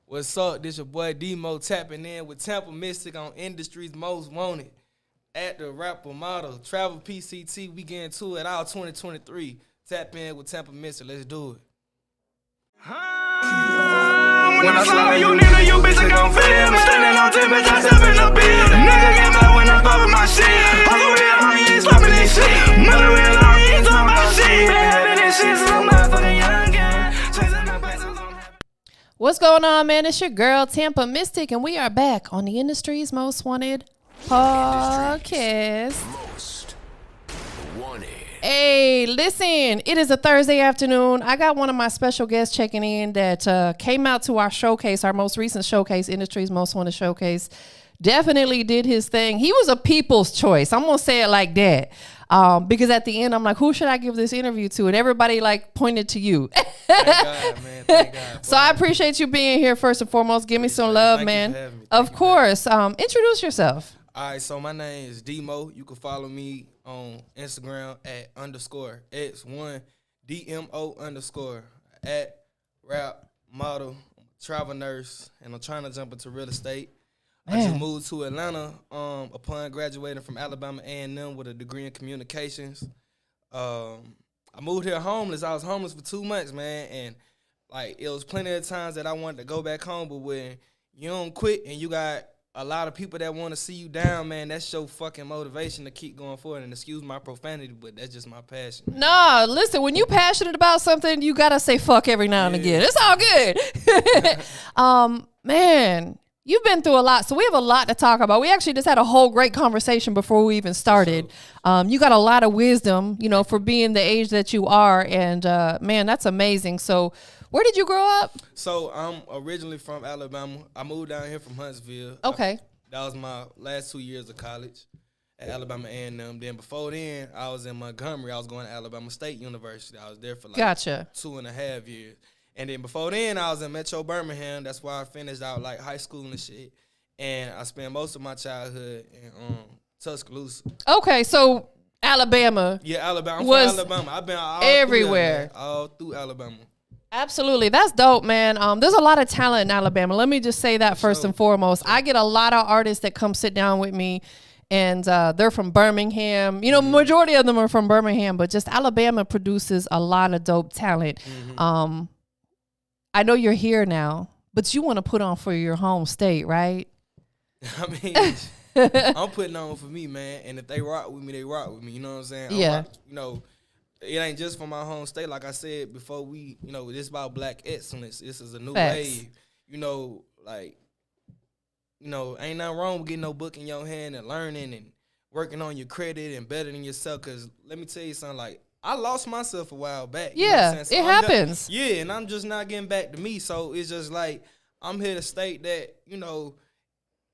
What's up? This your boy DMo tapping in with TampaMystic on Industry's Most Wanted. At the rapper model, travel PCT, we get into it all 2023. Tap in with TampaMystic, let's do it. When I slide on you, nigga, you bitch ain't gon' feel me. Standing on 10, bitch, I step in the building. Nigga get mad when I pop with my shit. All the real long, you ain't slapping this shit. Mother real long, you ain't talking about shit. Been having this shit since I'm motherfucking young gang. Chasing my blessings on that. What's going on, man? It's your girl, TampaMystic, and we are back on the Industry's Most Wanted podcast. Most wanted. Hey, listen, it is a Thursday afternoon. I got one of my special guests checking in that came out to our showcase, our most recent showcase, Industry's Most Wanted showcase. Definitely did his thing. He was a people's choice. I'm going to say it like that. Because at the end, I'm like, who should I give this interview to? And everybody like pointed to you. Thank God, man. Thank God. So I appreciate you being here first and foremost. Give me some love, man. Thank you for having me. Of course. Introduce yourself. All right, so my name is DMo. You can follow me on Instagram at _X1 DMO_ at rap model, travel nurse, and I'm trying to jump into real estate. I just moved to Atlanta upon graduating from Alabama A&M with a degree in communications. I moved here homeless. I was homeless for 2 months, man, and like it was plenty of times that I wanted to go back home, but when you don't quit and you got a lot of people that want to see you down, man, that's your fucking motivation to keep going forward. And excuse my profanity, but that's just my passion. Nah, listen, when you passionate about something, you got to say fuck every now and again. It's all good. Man, you've been through a lot, so we have a lot to talk about. We actually just had a whole great conversation before we even started. You got a lot of wisdom, you know, for being the age that you are, and man, that's amazing. So where did you grow up? So I'm originally from Alabama. I moved down here from Huntsville. Okay. That was my last 2 years of college at Alabama A&M. Then before then, I was in Montgomery. I was going to Alabama State University. I was there for like 2.5 years. And then before then, I was in Metro Birmingham. That's where I finished out like high school and shit. And I spent most of my childhood in Tuscaloosa. Okay, so Alabama. Yeah, Alabama. I'm was from Alabama. I've been all everywhere. Through all through Alabama. Absolutely. That's dope, man. There's a lot of talent in Alabama. Let me just say that first and foremost. I get a lot of artists that come sit down with me, and they're from Birmingham. You know, majority of them are from Birmingham, but just Alabama produces a lot of dope talent. I know you're here now, but you want to put on for your home state, right? I mean, I'm putting on for me, man. And if they rock with me, they rock with me. You know what I'm saying? Yeah. You know, it ain't just for my home state. Like I said before, you know, this about black excellence. This is a new wave. You know, like, you know, ain't nothing wrong with getting no book in your hand and learning and working on your credit and bettering yourself. Because let me tell you something, like, I lost myself a while back. You know what I'm saying? So it happens. And I'm just not getting back to me. So it's just like, I'm here to state that, you know,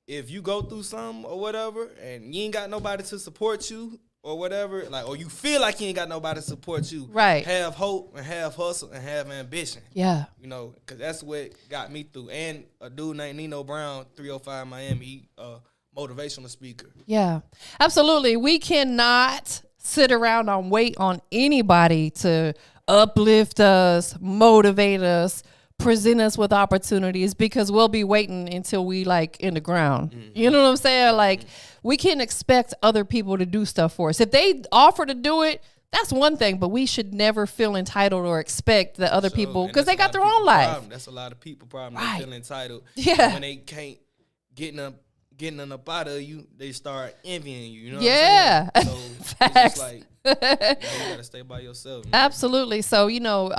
if you go through something or whatever and you ain't got nobody to support you or whatever, like, or you feel like you ain't got nobody to support you, right? Have hope and have hustle and have ambition. Yeah. You know, because that's what got me through. And a dude named Nino Brown, 305 Miami, he motivational speaker. Yeah, absolutely. We cannot sit around and wait on anybody to uplift us, motivate us, present us with opportunities, because we'll be waiting until we like in the ground. You know what I'm saying? Like, we can't expect other people to do stuff for us. If they offer to do it, that's one thing, but we should never feel entitled or expect that other people, because they got their own life. Problem. That's a lot of people problem. They feel entitled. Yeah. When they can't getting up out of you, they start envying you. You know Yeah. what I'm saying? So it's just like, you gotta stay by yourself. Man. Absolutely. So, you know,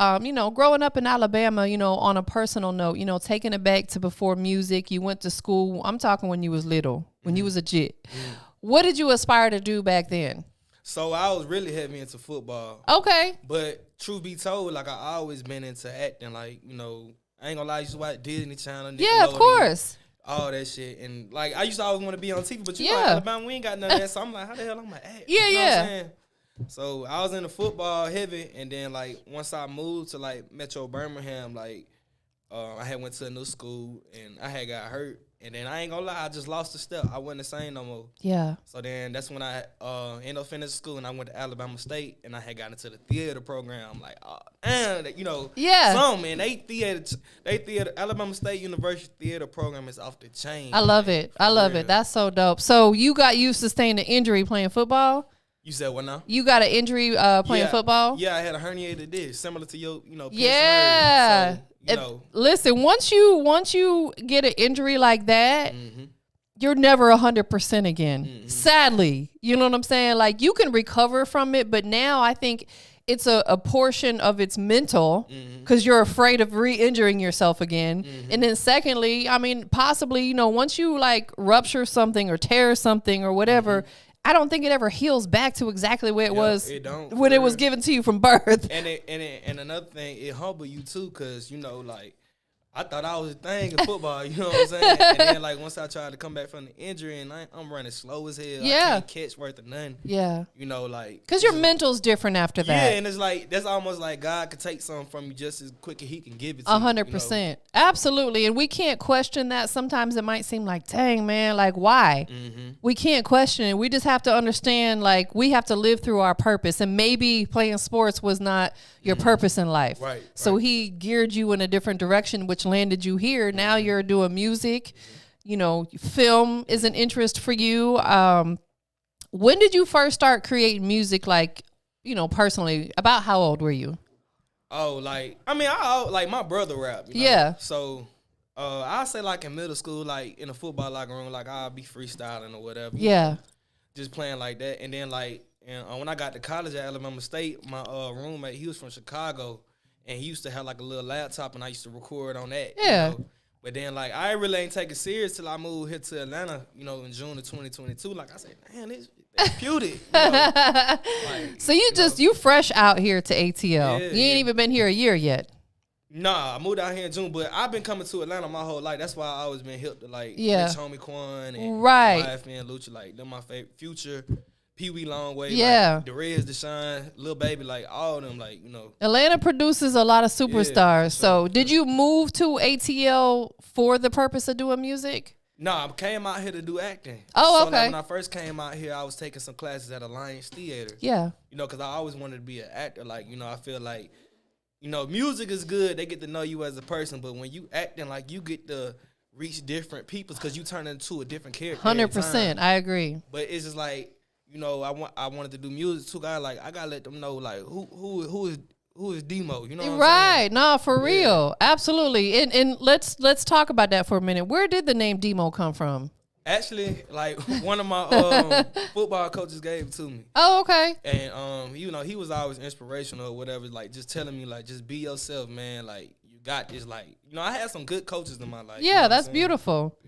growing up in Alabama, you know, on a personal note, you know, taking it back to before music, you went to school. I'm talking when you was little, when you was a jit. What did you aspire to do back then? So I was really heavy into football. Okay. But truth be told, like, I always been into acting. Like, you know, I ain't gonna lie, I used to watch Disney Channel. Yeah, of course. All that shit. And like, I used to always want to be on TV, but you know, Alabama, we ain't got none of that. So I'm like, how the hell I'm gonna act? Yeah, you know what I'm saying? So I was into football heavy, and then like once I moved to like Metro Birmingham, like I had went to a new school and I had got hurt And then I ain't gonna lie, I just lost a step. I wasn't the same no more. Yeah. So then that's when I ended up finishing school, and I went to Alabama State, and I had gotten into the theater program. I'm like, oh, damn, you know, Yeah. some, man, Alabama State University theater program is off the chain. I love it. I love it. That's so dope. So you sustained an injury playing football? You said what now? You got an injury playing football? Yeah, I had a herniated disc, similar to your, Yeah. nerve. So, listen, once you get an injury like that, you're never 100% again. Sadly, you know what I'm saying? Like, you can recover from it, but now I think it's a portion of it's mental because you're afraid of re-injuring yourself again. And then secondly, I mean, possibly, once you like rupture something or tear something or whatever, I don't think it ever heals back to exactly where it was when it was given to you from birth. And another thing, it humble you too, because like, I thought I was a thing in football, you know what I'm saying? And then like once I tried to come back from the injury, and I'm running slow as hell. Yeah. I can't catch worth of nothing. Yeah. Like, because your mental's different after that. Yeah, and it's like that's almost like God could take something from you just as quick as He can give it to you. 100%. Absolutely. And we can't question that. Sometimes it might seem like, dang, man, like why? We can't question it. We just have to understand, like, we have to live through our purpose. And maybe playing sports was not your purpose in life. Right. So He geared you in a different direction, which landed you here. Now you're doing music. Film is an interest for you. When did you first start creating music, like, personally? About how old were you? Oh, like, I mean, like my brother rap. Yeah. So I say like in middle school, like in a football locker room, like I'll be freestyling or whatever. Yeah. Just playing like that. And then like, when I got to college at Alabama State, my roommate, he was from Chicago, and he used to have like a little laptop, and I used to record on that. Yeah. But then like I really ain't take it serious till I moved here to Atlanta, in June of 2022. Like I said, man, it's puted. Like, so you fresh out here to ATL. Yeah, you ain't even been here a year yet. Nah, I moved out here in June, but I've been coming to Atlanta my whole life. That's why I always been hip to like Rich Homie Quan and Life and Lucha. Like them my favorite. Future, Pee Wee Longway, like, Derez, Deshaun, Lil Baby, like all of them, like Atlanta produces a lot of superstars. Yeah, so did you move to ATL for the purpose of doing music? No, I came out here to do acting. Oh, so okay. Like when I first came out here, I was taking some classes at Alliance Theater. Yeah. Because I always wanted to be an actor. Like, I feel like, music is good. They get to know you as a person. But when you acting, like, you get to reach different people because you turn into a different character. 100%. I agree. But it's just like, I wanted to do music too. I gotta let them know, like, who is DMo? You know what I'm right. saying? No, for real. Absolutely. And let's talk about that for a minute. Where did the name DMo come from? Actually, like one of my football coaches gave it to me. Oh, okay. And he was always inspirational or whatever, like just telling me like just be yourself, man. Like you got this. Like I had some good coaches in my life. Yeah, that's beautiful.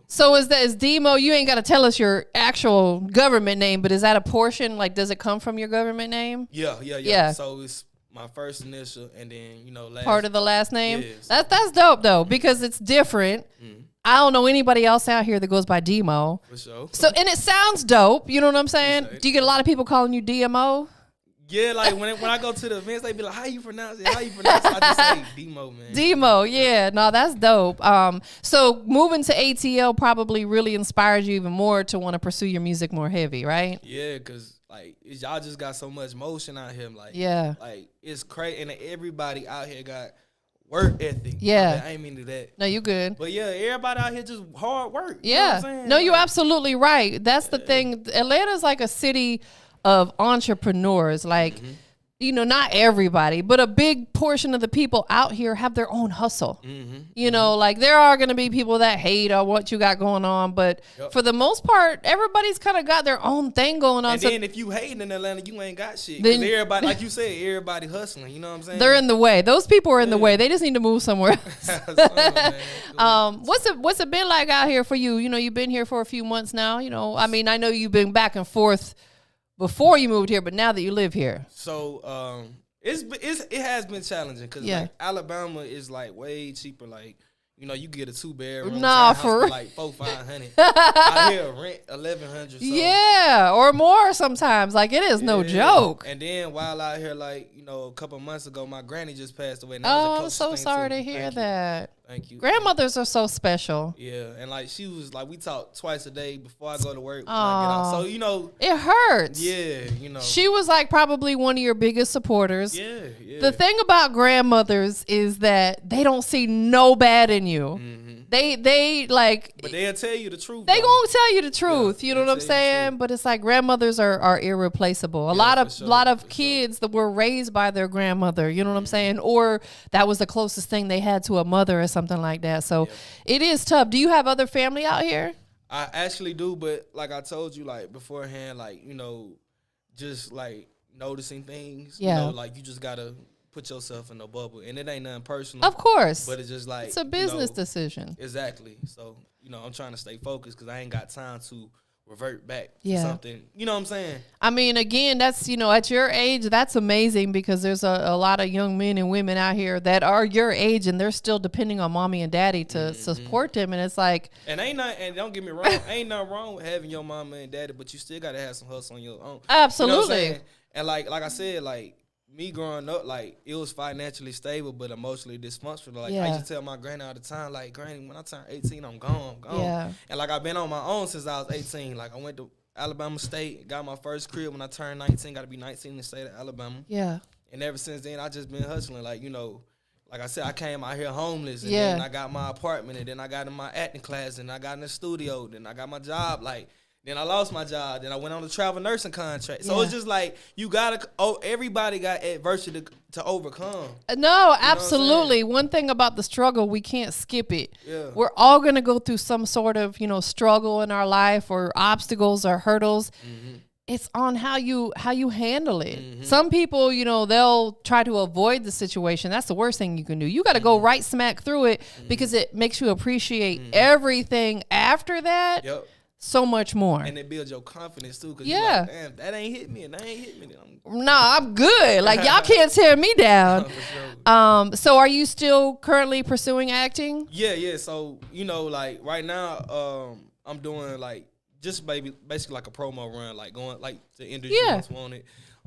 So is DMo? You ain't got to tell us your actual government name, but is that a portion? Like, does it come from your government name? Yeah. So it's my first initial, and then last part of the last name. Yeah, that's dope though, because it's different. I don't know anybody else out here that goes by DMo. For sure. So and it sounds dope. You know what I'm saying? Do you get a lot of people calling you DMO? Yeah, like when I go to the events, they be like, "How you pronounce it? How you pronounce it?" I just say DMo, man. DMo, yeah. No, that's dope. So moving to ATL probably really inspired you even more to want to pursue your music more heavy, right? Yeah, cause like y'all just got so much motion out here, like like it's crazy, and everybody out here got work ethic. Yeah, I ain't mean to do that. No, you good. But yeah, everybody out here just hard work. Yeah, you know what I'm saying? No, you're absolutely right. That's the thing. Atlanta's like a city of entrepreneurs. Like, not everybody, but a big portion of the people out here have their own hustle. Like there are going to be people that hate on what you got going on, but for the most part, everybody's kind of got their own thing going on. And then if you hating in Atlanta, you ain't got shit. Because everybody, like you said, everybody hustling. You know what I'm saying? They're in the way. Those people are in the way. They just need to move somewhere else. What's it been like out here for you? You've been here for a few months now. I mean, I know you've been back and forth before you moved here, but now that you live here. So it has been challenging because like Alabama is like way cheaper. Like you get a 2-bedroom for like $400-500. Out here rent $1,100. So. Yeah, or more sometimes. Like it is no joke. And then while out here, like a couple months ago, my granny just passed away. And I'm so sorry to hear that. Thank you. Grandmothers are so special. Yeah, and like she was like we talk twice a day before I go to work. When I get out. So it hurts. Yeah, She was like probably one of your biggest supporters. Yeah. The thing about grandmothers is that they don't see no bad in you. They like, but they'll tell you the truth. They though. gonna tell you the truth. Yeah, you know what I'm they'll tell you the saying? truth. But it's like grandmothers are irreplaceable. A Yeah, lot for of sure, lot of for kids that were raised by their grandmother. You know what I'm saying? Or that was the closest thing they had to a mother or something like that. So it is tough. Do you have other family out here? I actually do, but like I told you, like beforehand, like just like noticing things. Yeah. Like you just gotta put yourself in a bubble, and it ain't nothing personal. Of course. But it's just like It's a business decision. Exactly. So I'm trying to stay focused because I ain't got time to revert back Yeah. to something. You know what I'm saying? I mean, again, that's, at your age, that's amazing because there's a lot of young men and women out here that are your age and they're still depending on mommy and daddy to support them. And it's like. And and don't get me wrong, ain't nothing wrong with having your mama and daddy, but you still got to have some hustle on your own. Absolutely. You know what I'm saying? And like I said, like me growing up, like it was financially stable, but emotionally dysfunctional. Like I used to tell my granny all the time, like, Granny, when I turn 18, I'm gone. Yeah. And like I've been on my own since I was 18. Like I went to Alabama State, got my first crib when I turned 19. Got to be 19 in the state of Alabama. Yeah. And ever since then, I just been hustling. Like like I said, I came out here homeless, and Yeah. then I got my apartment, and then I got in my acting class, and I got in the studio, then I got my job. Like. Then I lost my job. Then I went on a travel nursing contract. So it's just like you gotta. Everybody got adversity to overcome. No, absolutely. One thing about the struggle, we can't skip it. Yeah. We're all gonna go through some sort of struggle in our life or obstacles or hurdles. It's on how you handle it. Some people, they'll try to avoid the situation. That's the worst thing you can do. You got to go right smack through it because it makes you appreciate everything after that. Yep. So much more. And it builds your confidence too. Cause Yeah. you're like, damn, that ain't hit me, and that ain't hit me. Nah, I'm good. Like y'all can't tear me down. For sure. So are you still currently pursuing acting? Yeah. So like right now, I'm doing like just basically like a promo run, like going like the industry Most Wanted,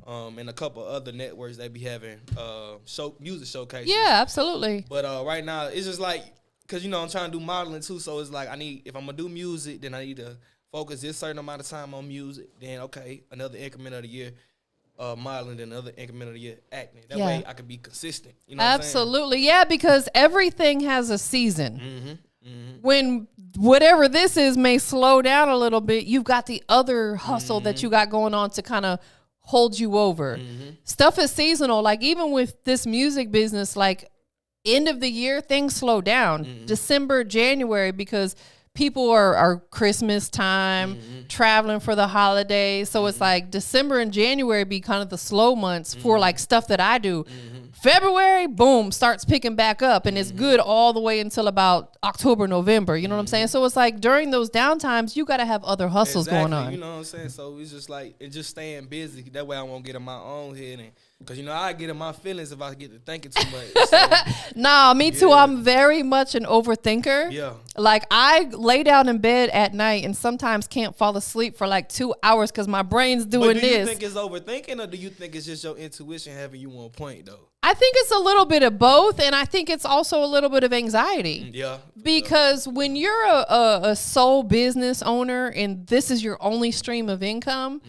and a couple other networks that be having music showcases. Yeah, absolutely. But right now it's just like. Cause I'm trying to do modeling too, so it's like if I'm gonna do music, then I need to focus this certain amount of time on music. Then another increment of the year, modeling, then another increment of the year acting. That way I can be consistent. You know Absolutely, yeah, because everything has a season. When whatever this is may slow down a little bit, you've got the other hustle that you got going on to kind of hold you over. Stuff is seasonal. Like even with this music business, like. End of the year, things slow down. December, January, because people are Christmas time, traveling for the holidays. So it's like December and January be kind of the slow months for like stuff that I do. February, boom, starts picking back up and it's good all the way until about October, November. You know what I'm saying? So it's like during those downtimes, you got to have other hustles going on. You know what I'm saying? So it's just like, it's just staying busy. That way I won't get in my own head. And because, I get in my feelings if I get to thinking too much. So, nah, me too. I'm very much an overthinker. Yeah. Like I lay down in bed at night and sometimes can't fall asleep for like 2 hours because my brain's doing but do this. you think it's overthinking or do you think it's just your intuition having you on point though? I think it's a little bit of both, and I think it's also a little bit of anxiety. Yeah. Because when you're a sole business owner and this is your only stream of income,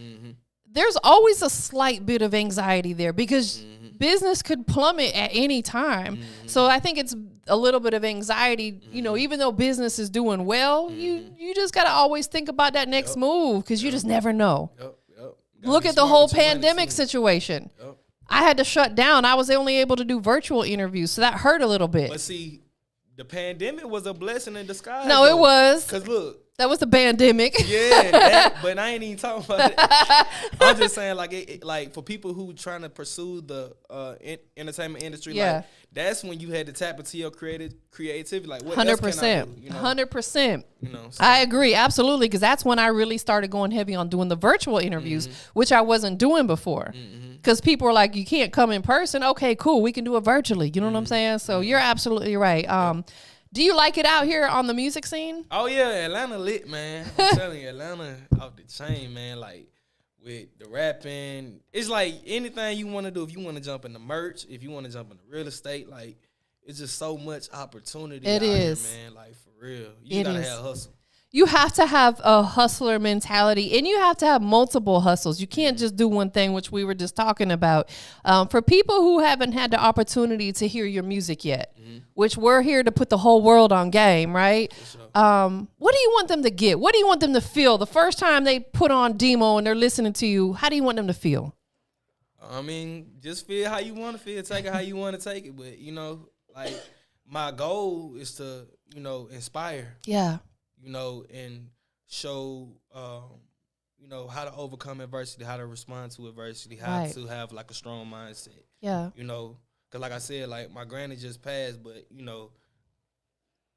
there's always a slight bit of anxiety there because business could plummet at any time. So I think it's a little bit of anxiety, even though business is doing well, you just got to always think about that next move because you just never know. Look at the whole pandemic situation. I had to shut down. I was only able to do virtual interviews, so that hurt a little bit. But see, the pandemic was a blessing in disguise. No, it was. Because look. That was the pandemic. Yeah, but I ain't even talking about it. I'm just saying, like for people who trying to pursue the entertainment industry, like that's when you had to tap into your creativity. Like, what 100%, else can I do? 100%. So. I agree, absolutely, because that's when I really started going heavy on doing the virtual interviews, which I wasn't doing before. Because people were like, you can't come in person. Okay, cool, we can do it virtually. You know what I'm saying? So you're absolutely right. Do you like it out here on the music scene? Oh, yeah. Atlanta lit, man. I'm telling you, Atlanta off the chain, man. Like, with the rapping, it's like anything you want to do. If you want to jump into merch, if you want to jump into real estate, like, it's just so much opportunity. It out is. here, man. Like for real, you gotta have hustle. You have to have a hustler mentality, and you have to have multiple hustles. You can't just do one thing, which we were just talking about. For people who haven't had the opportunity to hear your music yet, which we're here to put the whole world on game, right? Sure. What do you want them to get? What do you want them to feel the first time they put on DMo and they're listening to you? How do you want them to feel? I mean, just feel how you want to feel, take it how you want to take it. But, you know, like my goal is to, you know, inspire. Yeah. You know, and show, you know, how to overcome adversity, how to respond to adversity, how to have, like, a strong mindset. Yeah. You know, because, like I said, like, my granny just passed, but, you know,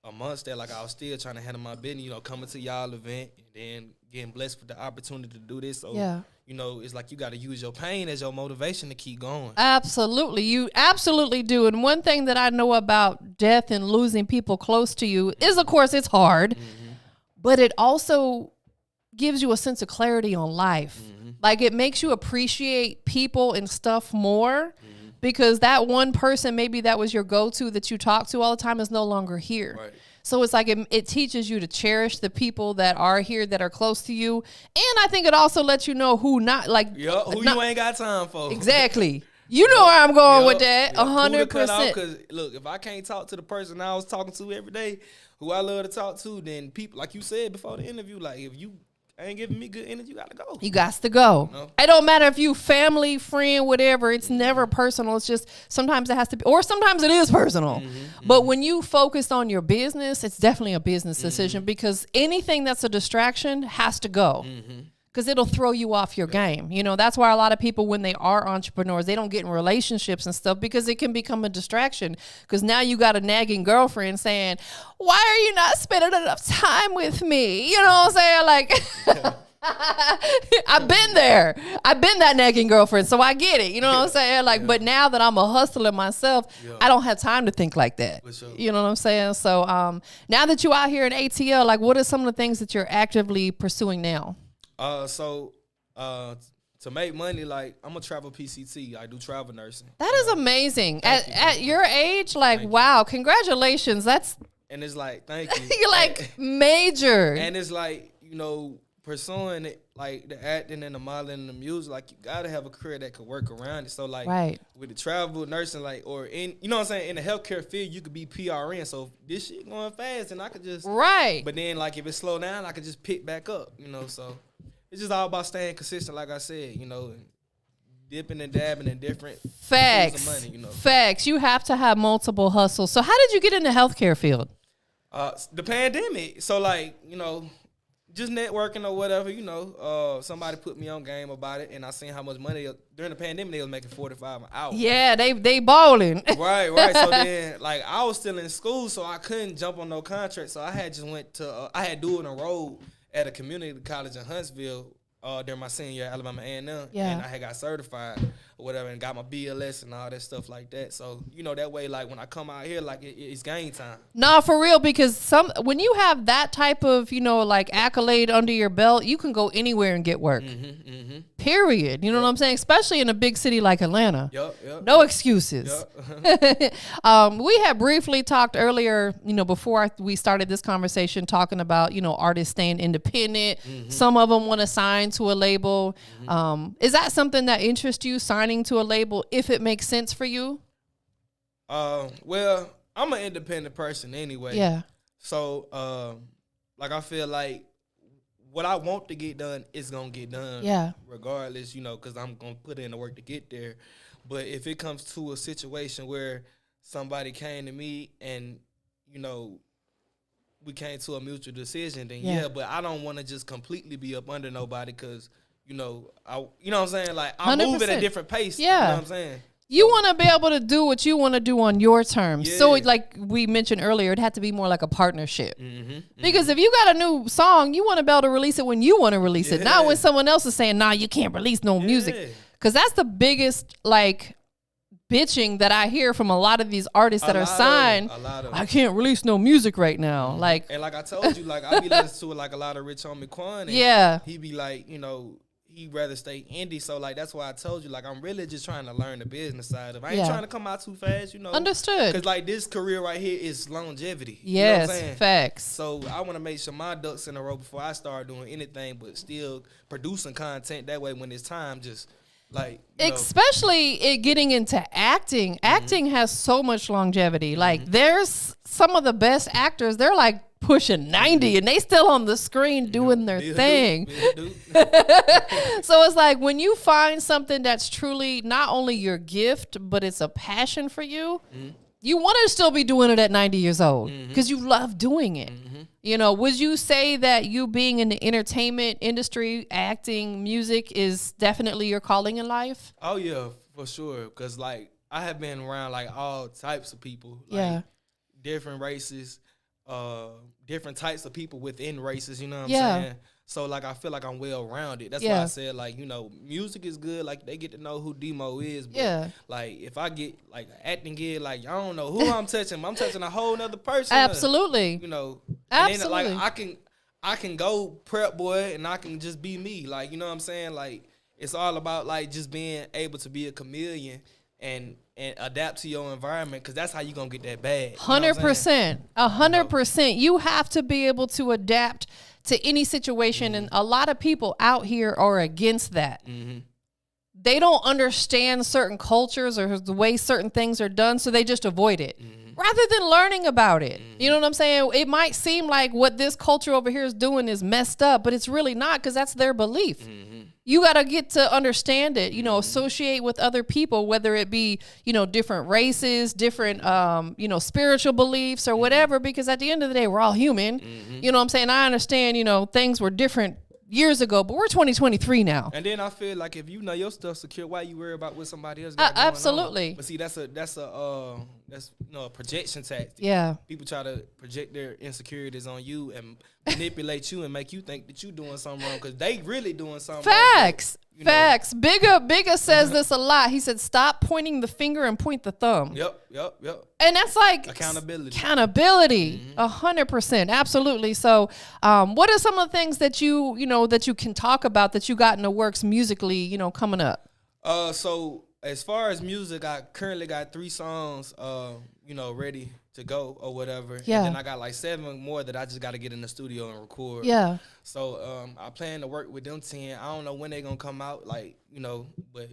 amongst that, like, I was still trying to handle my business, you know, coming to y'all event and then getting blessed with the opportunity to do this. So, you know, it's like you got to use your pain as your motivation to keep going. Absolutely. You absolutely do. And one thing that I know about death and losing people close to you is, of course, it's hard. But it also gives you a sense of clarity on life. Like it makes you appreciate people and stuff more because that one person maybe that was your go-to that you talk to all the time is no longer here. Right. So it's like it teaches you to cherish the people that are here that are close to you. And I think it also lets you know who not like. Who you ain't got time for. Exactly. You know where I'm going with that, 100%. Because look, if I can't talk to the person I was talking to every day, who I love to talk to, then people, like you said before the interview, like if you ain't giving me good energy, you gotta go. You got to go. You know? It don't matter if you family, friend, whatever. It's never personal. It's just sometimes it has to be, or sometimes it is personal. But when you focus on your business, it's definitely a business decision because anything that's a distraction has to go. Because it'll throw you off your game. You know, that's why a lot of people, when they are entrepreneurs, they don't get in relationships and stuff because it can become a distraction. Because now you got a nagging girlfriend saying, why are you not spending enough time with me? You know what I'm saying? Like, I've been there. I've been that nagging girlfriend, so I get it. You know what I'm saying? Like, but now that I'm a hustler myself, I don't have time to think like that. You know what I'm saying? So now that you're out here in ATL, like, what are some of the things that you're actively pursuing now? To make money, like I'm a travel PCT. I do travel nursing. That is amazing. At your age, like, wow, congratulations. And it's like, thank you. You're like major. And it's like, you know, pursuing it, like the acting and the modeling and the music, like you gotta have a career that could work around it. So like with the travel nursing, like, or in, you know what I'm saying, in the healthcare field, you could be PRN. So if this shit going fast, and I could just But then like if it slow down, I could just pick back up. You know, so. It's just all about staying consistent, like I said, you know, and dipping and dabbing in different Facts. Of money, you know. Facts. You have to have multiple hustles. So how did you get in the healthcare field? The pandemic. So, like, you know, just networking or whatever, you know, somebody put me on game about it, and I seen how much money during the pandemic they was making $45 an hour. Yeah, they balling. Right. So then, like, I was still in school, so I couldn't jump on no contract. So I had just went to I had dual enrolled at a community college in Huntsville during my senior year at Alabama A&M, and I had got certified or whatever and got my BLS and all that stuff like that. So, you know, that way, like, when I come out here, like, it's game time. No, for real, because when you have that type of, you know, like, accolade under your belt, you can go anywhere and get work. Period. You know what I'm saying? Especially in a big city like Atlanta. No excuses. We had briefly talked earlier, you know, before we started this conversation, talking about, you know, artists staying independent. Some of them want to sign to a label. Is that something that interests you, signing to a label, if it makes sense for you? Well, I'm an independent person anyway. Yeah. So, like, I feel like what I want to get done is going to get done. Yeah. Regardless, you know, because I'm going to put in the work to get there. But if it comes to a situation where somebody came to me and, you know, we came to a mutual decision, then but I don't want to just completely be up under nobody because, you know, you know what I'm saying? Like, I move at a different pace. Yeah. You know what I'm saying? You want to be able to do what you want to do on your terms. Yeah. So, like we mentioned earlier, it had to be more like a partnership. Because if you got a new song, you want to be able to release it when you want to release it, not when someone else is saying, nah, you can't release no music. Because that's the biggest, like, bitching that I hear from a lot of these artists that are signed. I can't release no music right now. Like, and like I told you, like, I be listening to like a lot of Rich Homie Quan. And he be like, you know, he rather stay indie. So like that's why I told you, like, I'm really just trying to learn the business side of it. I ain't Yeah. trying to come out too fast, Understood. Because like this career right here is longevity. Yes, you know what I'm saying? facts. So I want to make sure my ducks in a row before I start doing anything, but still producing content. That way, when it's time, just like especially it getting into acting. Acting has so much longevity. Like there's some of the best actors. They're like pushing 90 and they still on the screen doing their thing. So it's like when you find something that's truly not only your gift, but it's a passion for you, you want to still be doing it at 90 years old because you love doing it. You know, would you say that you being in the entertainment industry, acting, music is definitely your calling in life? Oh yeah, for sure. Because like I have been around like all types of people, like different races, different types of people within races. You know what I'm saying? So like I feel like I'm well rounded. That's why I said like music is good. Like they get to know who DMo is. But like if I get like an acting gig, like I don't know who I'm touching. I'm touching a whole nother person. Absolutely. And then like I can go prep boy and I can just be me. Like you know what I'm saying? Like it's all about like just being able to be a chameleon and adapt to your environment, because that's how you gonna get that bag. 100%. 100%. You have to be able to adapt to any situation, and a lot of people out here are against that. They don't understand certain cultures or the way certain things are done, so they just avoid it rather than learning about it. You know what I'm saying? It might seem like what this culture over here is doing is messed up, but it's really not, because that's their belief. You got to get to understand it, associate with other people, whether it be, different races, different, spiritual beliefs or whatever, because at the end of the day, we're all human. You know what I'm saying? I understand, things were different years ago, but we're 2023 now. And then I feel like if you know your stuff secure, why you worry about what somebody else got going absolutely on? But see, that's a projection tactic. Yeah. People try to project their insecurities on you and manipulate you and make you think that you doing something wrong, because they really doing something Facts. wrong. Facts. Bigger says this a lot. He said, stop pointing the finger and point the thumb. Yep. And that's like accountability. 100%. Absolutely. So what are some of the things that that you can talk about that you got in the works musically, coming up? So as far as music, I currently got 3 songs, ready to go or whatever. Yeah. And then I got like 7 more that I just got to get in the studio and record. Yeah. So I plan to work with them 10. I don't know when they're going to come out, but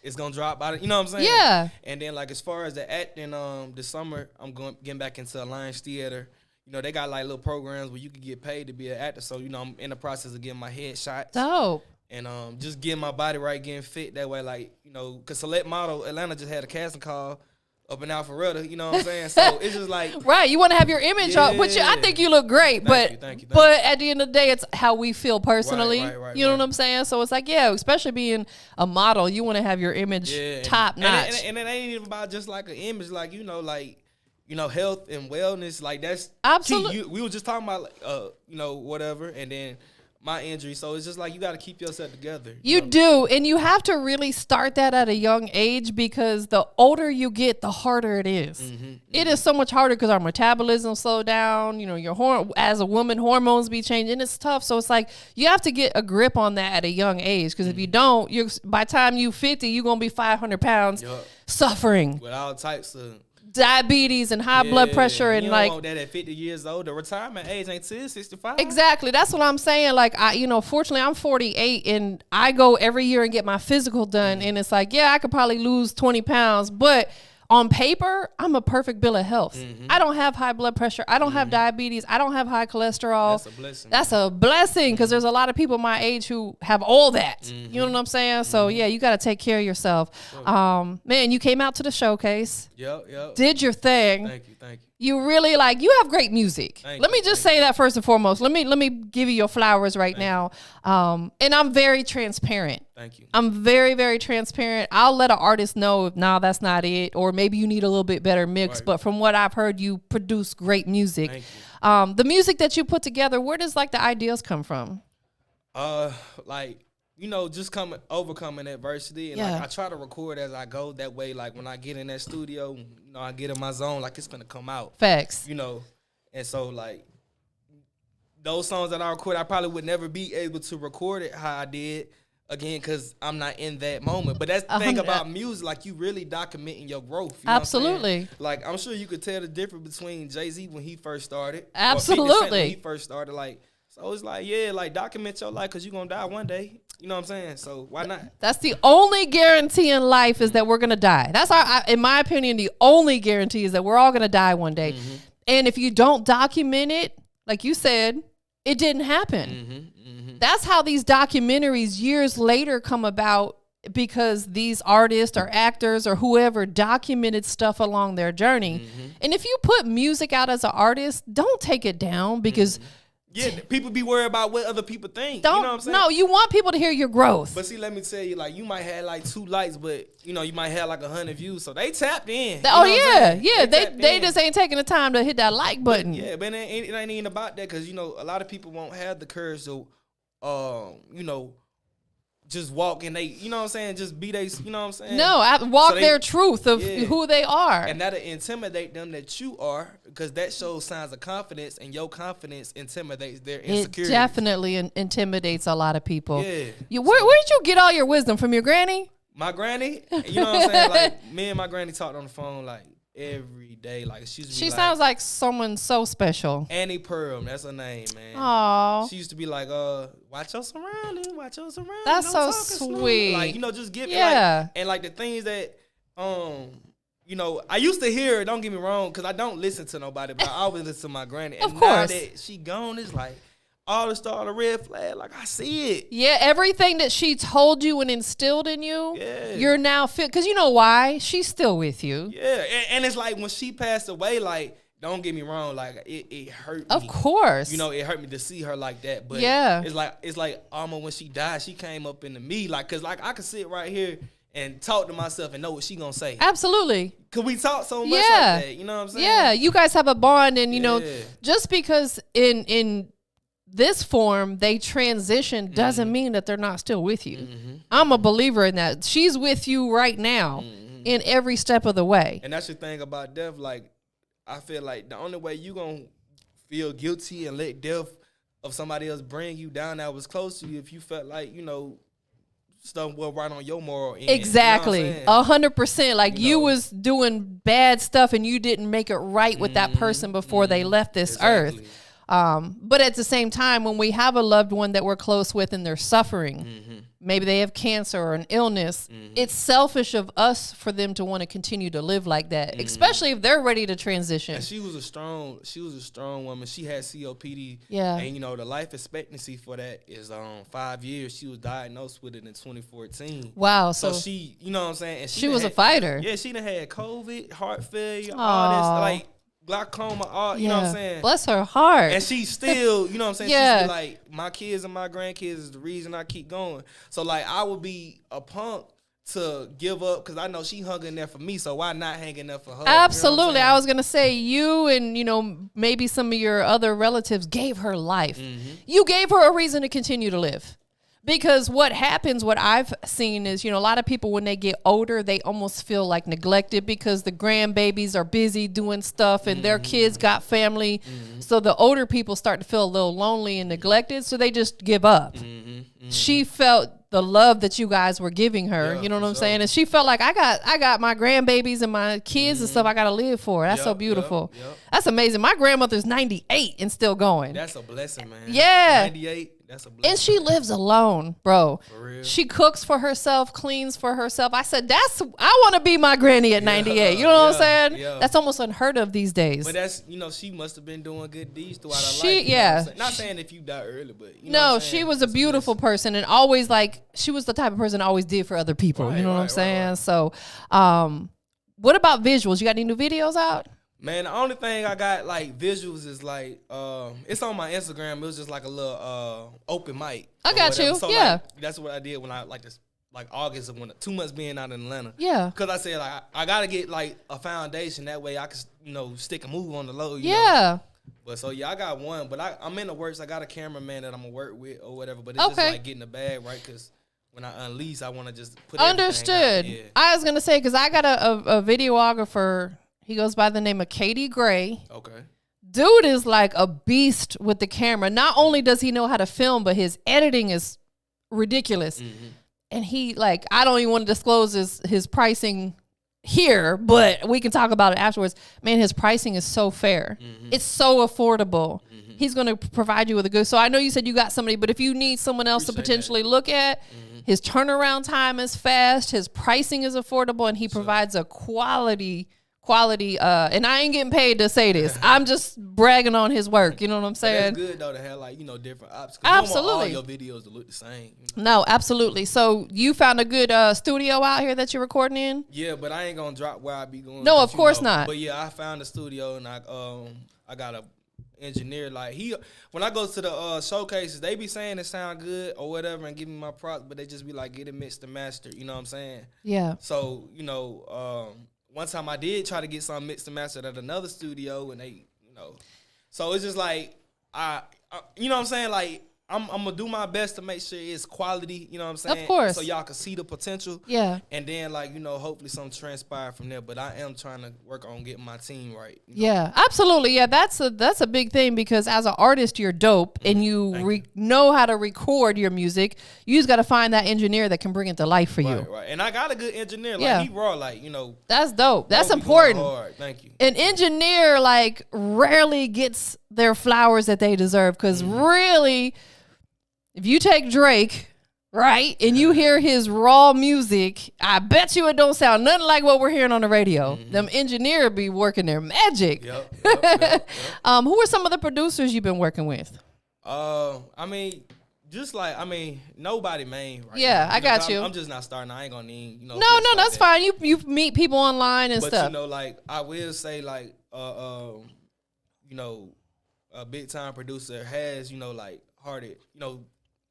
it's going to drop out. You know what I'm saying? Yeah. And then like as far as the acting, this summer, I'm getting back into Alliance Theater. They got like little programs where you can get paid to be an actor. So, I'm in the process of getting my headshots. Dope. And just getting my body right, getting fit. That way, because Select Model, Atlanta just had a casting call up in Alpharetta, you know what I'm saying? So it's just like... Right, you want to have your image up, which I think you look great, Thank you. But at the end of the day, it's how we feel personally. Right, you know what I'm saying? So it's like, especially being a model, you want to have your image top notch. And it ain't even about just like an image, health and wellness, like that's absolutely. We were just talking about, whatever, and then my injury. So it's just like you got to keep yourself together. You do, and you have to really start that at a young age, because the older you get, the harder it is. It is so much harder because our metabolism slow down. Your as a woman, hormones be changing. It's tough. So it's like you have to get a grip on that at a young age, because if you don't, by the time you 50, you're gonna be 500 pounds suffering with all types of diabetes and high blood pressure, and you like want that at 50 years old. The retirement age ain't till 65. Exactly. That's what I'm saying. Like fortunately I'm 48 and I go every year and get my physical done, and it's like, I could probably lose 20 pounds, but on paper, I'm a perfect bill of health. I don't have high blood pressure. I don't have diabetes. I don't have high cholesterol. That's a blessing. That's a blessing, because there's a lot of people my age who have all that. You know what I'm saying? So you got to take care of yourself. Man, you came out to the showcase. Yep. Did your thing. Thank you. You really you have great music. Let me just say that first and foremost. Let me give you your flowers right now. And I'm very transparent. Thank you. I'm very, very transparent. I'll let an artist know if that's not it, or maybe you need a little bit better mix. But from what I've heard, you produce great music. Thank you. The music that you put together, where does the ideas come from? Just overcoming adversity, and I try to record as I go. That way, when I get in that studio, I get in my zone, it's gonna come out. Facts. And so those songs that I record, I probably would never be able to record it how I did again, because I'm not in that moment. But that's the thing about music, like you really documenting your growth. You know Absolutely. Like I'm sure you could tell the difference between Jay-Z when he first started. Absolutely. When he first started, like, so it's like, yeah, like document your life because you're going to die one day. You know what I'm saying? So why not? That's the only guarantee in life is that we're going to die. That's in my opinion, the only guarantee is that we're all going to die one day. Mm-hmm. And if you don't document it, like you said, it didn't happen. Mm-hmm. That's how these documentaries years later come about, because these artists or actors or whoever documented stuff along their journey. Mm-hmm. And if you put music out as an artist, don't take it down because yeah, people be worried about what other people think. You know what I'm saying? No, you want people to hear your growth. But see, let me tell you, like, you might have like 2 likes, but you know, you might have like 100 views. So they tapped in. They just ain't taking the time to hit that like button. But it ain't even about that, because you know, a lot of people won't have the courage to, you know, just walk and they, you know what I'm saying, just be they, you know what I'm saying? No, walk their truth of who they are. And that'll intimidate them that you are, because that shows signs of confidence, and your confidence intimidates their insecurities. It definitely intimidates a lot of people. Yeah. Where did you get all your wisdom? From your granny? My granny? You know what I'm saying? Like, me and my granny talked on the phone, like, every day. Like, she sounds like someone so special. Annie Pearl, that's her name, man. Aww. She used to be like, watch your surroundings, watch your surroundings. That's so sweet. Like, you know, just give it. Like, and like the things that, you know, I used to hear, don't get me wrong, because I don't listen to nobody, but I always listen to my granny. And of course. Now that she gone, it's like, all the start a red flag, like I see it. Yeah, everything that she told you and instilled in you, you're now because you know why? She's still with you. Yeah, and it's like when she passed away, like, don't get me wrong, like it hurt me. Of course. You know, it hurt me to see her like that. But it's like almost when she died, she came up into me, like, cause like I could sit right here and talk to myself and know what she gonna say. Absolutely. Cause we talk so much like that. You know what I'm saying? Yeah, you guys have a bond, and you know, just because in this form they transition doesn't mean that they're not still with you. I'm a believer in that. She's with you right now in every step of the way. And that's the thing about death. Like, I feel like the only way you gonna feel guilty and let death of somebody else bring you down that was close to you, if you felt like, you know, stuff was right on your moral end. Exactly. You know 100%. Like, you was doing bad stuff and you didn't make it right with that person before they left this earth. But at the same time, when we have a loved one that we're close with and they're suffering, maybe they have cancer or an illness, it's selfish of us for them to want to continue to live like that, especially if they're ready to transition. And she was a strong woman. She had COPD. Yeah. And you know, the life expectancy for that is 5 years. She was diagnosed with it in 2014. Wow. So she, you know what I'm saying? And she was a fighter. Yeah, she done had COVID, heart failure, all this, like, glaucoma, all, you know what I'm saying? Bless her heart. And she still, you know what I'm saying? She's still like, my kids and my grandkids is the reason I keep going. So, like, I would be a punk to give up, because I know she hung in there for me, so why not hang in there for her? Absolutely. You know I was going to say, you and, you know, maybe some of your other relatives gave her life. You gave her a reason to continue to live. Because what happens, what I've seen is, you know, a lot of people when they get older, they almost feel like neglected because the grandbabies are busy doing stuff and their kids got family. So the older people start to feel a little lonely and neglected, so they just give up. She felt the love that you guys were giving her, you know what I'm saying? And she felt like, I got my grandbabies and my kids and stuff I got to live for. That's so beautiful. That's amazing. My grandmother's 98 and still going. That's a blessing, man. Yeah. 98. That's a blessing. And she lives alone, bro. For real. She cooks for herself, cleans for herself. I said, I want to be my granny at 98. You know what I'm saying? Yeah. That's almost unheard of these days. But that's, you know, she must have been doing good deeds throughout her life. Not saying if you die early, but you know what I'm saying? She was a beautiful person, and always, like, she was the type of person that always did for other people. You know what I'm saying? So, what about visuals? You got any new videos out? Man, the only thing I got, like, visuals is, like, it's on my Instagram. It was just, like, a little open mic. I got you, so, yeah. Like, that's what I did when I, like, this, like, August of when 2 months being out in Atlanta. Yeah. Because I said, like, I got to get, like, a foundation. That way I can, you know, stick and move on the low, you know? But, so, yeah, I got one. But I'm in the works. I got a cameraman that I'm going to work with or whatever. But it's just, like, getting the bag, right? Because when I unleash, I want to just put Understood. everything out. Yeah. I was going to say, because I got a videographer. He goes by the name of Katie Gray. Okay. Dude is like a beast with the camera. Not only does he know how to film, but his editing is ridiculous. And he like, I don't even want to disclose his pricing here, but we can talk about it afterwards. Man, his pricing is so fair. It's so affordable. He's going to provide you with a good. So I know you said you got somebody, but if you need someone else to potentially look at, his turnaround time is fast. His pricing is affordable, and he provides a quality. And I ain't getting paid to say this. I'm just bragging on his work. You know what I'm saying? It's good though to have like, you know, different options. Absolutely. You don't want all your videos to look the same. You know? No, absolutely. So you found a good studio out here that you're recording in? Yeah, but I ain't gonna drop where I be going. No, of course not. But yeah, I found a studio, and I got a engineer. Like when I go to the showcases, they be saying it sound good or whatever and give me my props, but they just be like, get it mixed and mastered. You know what I'm saying? Yeah. So, you know, one time I did try to get something mixed and mastered at another studio, and they, you know, so it's just like I you know what I'm saying? Like I'm gonna do my best to make sure it's quality. You know what I'm saying? Of course. So y'all can see the potential. Yeah. And then like, you know, hopefully something transpire from there. But I am trying to work on getting my team right. You know? Yeah, absolutely. Yeah, that's a big thing because as an artist, you're dope and you know how to record your music. You just got to find that engineer that can bring it to life for you. Right. And I got a good engineer. Like he raw, like, you know. That's dope. That's important. Hard. Thank you. An engineer like rarely gets their flowers that they deserve because really, if you take Drake, right, and you hear his raw music, I bet you it don't sound nothing like what we're hearing on the radio. Them engineers be working their magic. Yep. Who are some of the producers you've been working with? I mean, just like, nobody main. Right Yeah, now. I got you. I'm just not starting. I ain't gonna need, you know. No, like that's that. fine. You meet people online and but stuff. You know, like I will say, like, you know, a big time producer has, you know, like hearted, you know,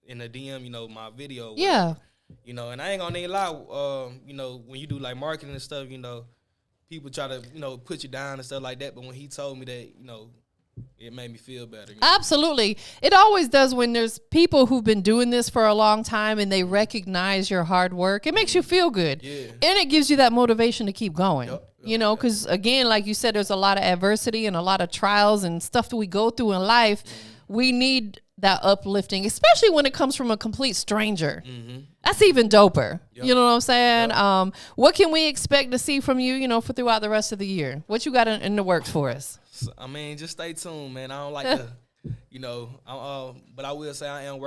in the DM, you know, my video. Yeah. You know, and I ain't gonna need a lie. You know, when you do like marketing and stuff, you know, people try to, you know, put you down and stuff like that. But when he told me that, you know, it made me feel better. You know? Absolutely. It always does when there's people who've been doing this for a long time and they recognize your hard work. It makes you feel good. Yeah. And it gives you that motivation to keep going. Yep. You know, because again, like you said, there's a lot of adversity and a lot of trials and stuff that we go through in life. We need that uplifting, especially when it comes from a complete stranger. That's even doper. Yep. You know what I'm saying? Yep. What can we expect to see from you, you know, for throughout the rest of the year? What you got in the works for us? So, just stay tuned, man. I don't like to, you know, but I will say I am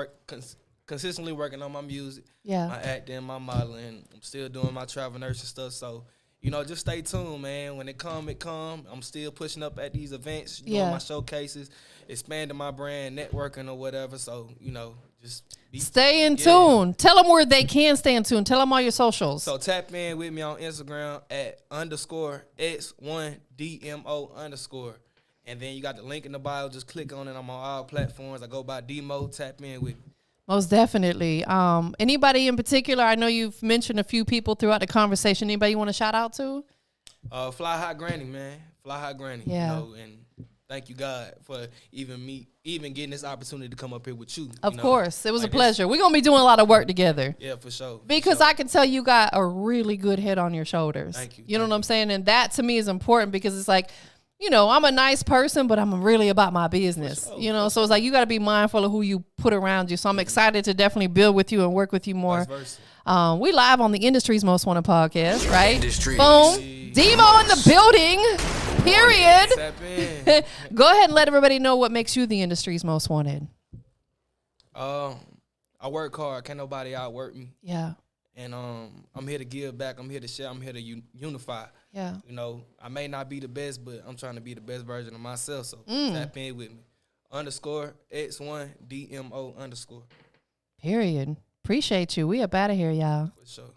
consistently working on my music, my acting, my modeling. I'm still doing my travel nurse and stuff. So, you know, just stay tuned, man. When it come, it come. I'm still pushing up at these events, doing my showcases, expanding my brand, networking or whatever. So, you know, just stay in tune. Tell them where they can stay in tune. Tell them all your socials. So tap in with me on Instagram at _X1DMO_. And then you got the link in the bio. Just click on it. I'm on all platforms. I go by DMo. Tap in with me. Most definitely. Anybody in particular? I know you've mentioned a few people throughout the conversation. Anybody you want to shout out to? Fly High Granny, man. Fly High Granny. Yeah. You know, and thank you, God, for even getting this opportunity to come up here with you. Of course. It was a pleasure. We're going to be doing a lot of work together. Yeah, for sure. Because I can tell you got a really good head on your shoulders. Thank you. You know what I'm saying? And that to me is important because it's like, you know, I'm a nice person, but I'm really about my business. Sure, you know, so it's like you got to be mindful of who you put around you. So I'm excited to definitely build with you and work with you more. Vice versa. We live on the Industry's Most Wanted podcast, right? Industries. Boom. DMo in the building. Period. Tap in. Go ahead and let everybody know what makes you the Industry's Most Wanted. I work hard. Can't nobody outwork me. Yeah. And I'm here to give back. I'm here to share. I'm here to unify. Yeah. You know, I may not be the best, but I'm trying to be the best version of myself. So tap in with me. _X1DMO_. Period. Appreciate you. We up out of here, y'all. For sure.